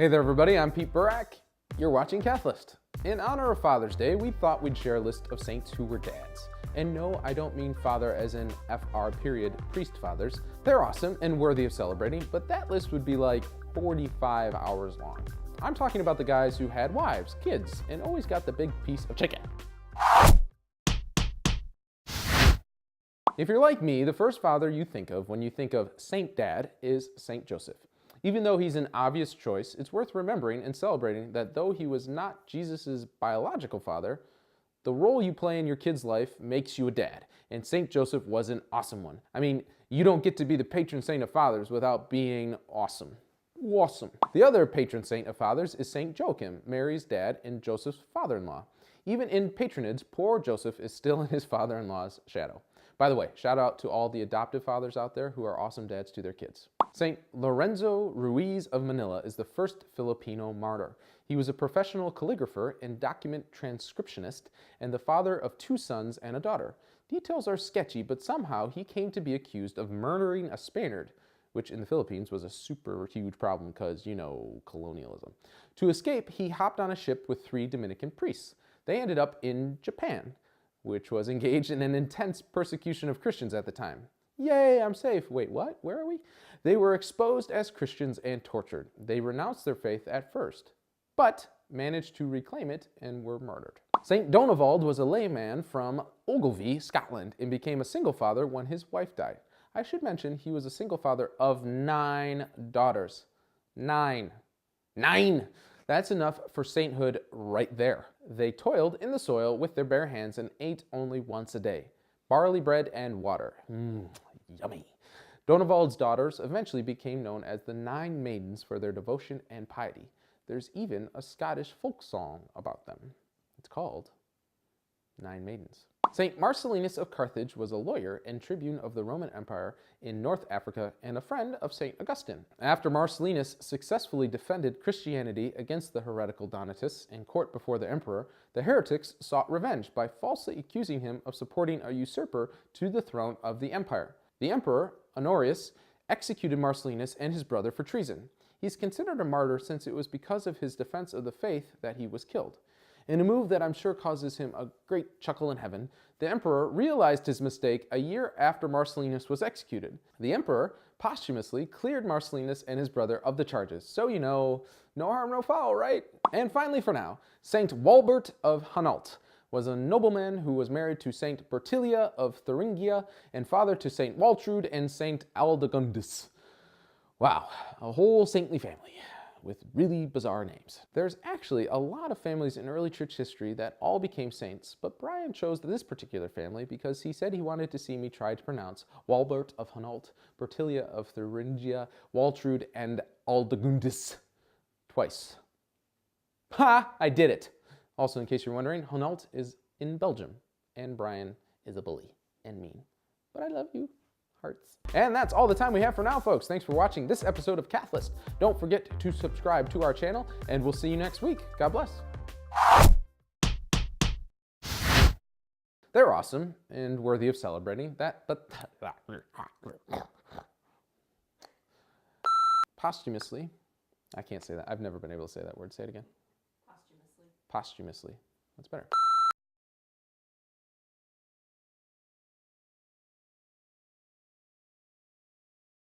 Hey there everybody, I'm Pete Burak. You're watching Cathlist. In honor of Father's Day, we thought we'd share a list of saints who were dads. And no, I don't mean father as in FR period priest fathers. They're awesome and worthy of celebrating, but that list would be like 45 hours long. I'm talking about the guys who had wives, kids, and always got the big piece of chicken. If you're like me, the first father you think of when you think of Saint Dad is Saint Joseph. Even though he's an obvious choice, it's worth remembering and celebrating that though he was not Jesus' biological father, the role you play in your kid's life makes you a dad, and Saint Joseph was an awesome one. I mean, you don't get to be the patron saint of fathers without being awesome. Awesome. The other patron saint of fathers is Saint Joachim, Mary's dad and Joseph's father-in-law. Even in patronage, poor Joseph is still in his father-in-law's shadow. By the way, shout out to all the adoptive fathers out there who are awesome dads to their kids. Saint Lorenzo Ruiz of Manila is the first Filipino martyr. He was a professional calligrapher and document transcriptionist and the father of 2 sons and a daughter. Details are sketchy, but somehow he came to be accused of murdering a Spaniard, which in the Philippines was a super huge problem because, you know, colonialism. To escape, he hopped on a ship with 3 Dominican priests. They ended up in Japan, which was engaged in an intense persecution of Christians at the time. Yay, I'm safe. Wait, what? Where are we? They were exposed as Christians and tortured. They renounced their faith at first, but managed to reclaim it and were murdered. Saint Donald was a layman from Ogilvie, Scotland, and became a single father when his wife died. I should mention he was a single father of 9 daughters. 9. 9! That's enough for sainthood right there. They toiled in the soil with their bare hands and ate only once a day. Barley bread and water. Yummy. Donald's daughters eventually became known as the 9 Maidens for their devotion and piety. There's even a Scottish folk song about them. It's called 9 Maidens. Saint Marcellinus of Carthage was a lawyer and tribune of the Roman Empire in North Africa and a friend of Saint Augustine. After Marcellinus successfully defended Christianity against the heretical Donatists in court before the emperor, the heretics sought revenge by falsely accusing him of supporting a usurper to the throne of the empire. The emperor, Honorius, executed Marcellinus and his brother for treason. He's considered a martyr since it was because of his defense of the faith that he was killed. In a move that I'm sure causes him a great chuckle in heaven, the emperor realized his mistake a year after Marcellinus was executed. The emperor posthumously cleared Marcellinus and his brother of the charges. So, you know, no harm, no foul, right? And finally for now, Saint Walbert of Hainault was a nobleman who was married to Saint Bertilia of Thuringia and father to Saint Waltrude and Saint Aldegundus. Wow, a whole saintly family with really bizarre names. There's actually a lot of families in early church history that all became saints, but Brian chose this particular family because he said he wanted to see me try to pronounce Walbert of Hainault, Bertilia of Thuringia, Waltrude, and Aldegundis twice. Ha! I did it! Also, in case you're wondering, Hainault is in Belgium, and Brian is a bully and mean. But I love you. Hearts. And that's all the time we have for now, folks. Thanks for watching this episode of Cathlist. Don't forget to subscribe to our channel, and we'll see you next week. God bless. They're awesome and worthy of celebrating. Posthumously. I can't say that. I've never been able to say that word. Say it again. Posthumously. Posthumously. That's better.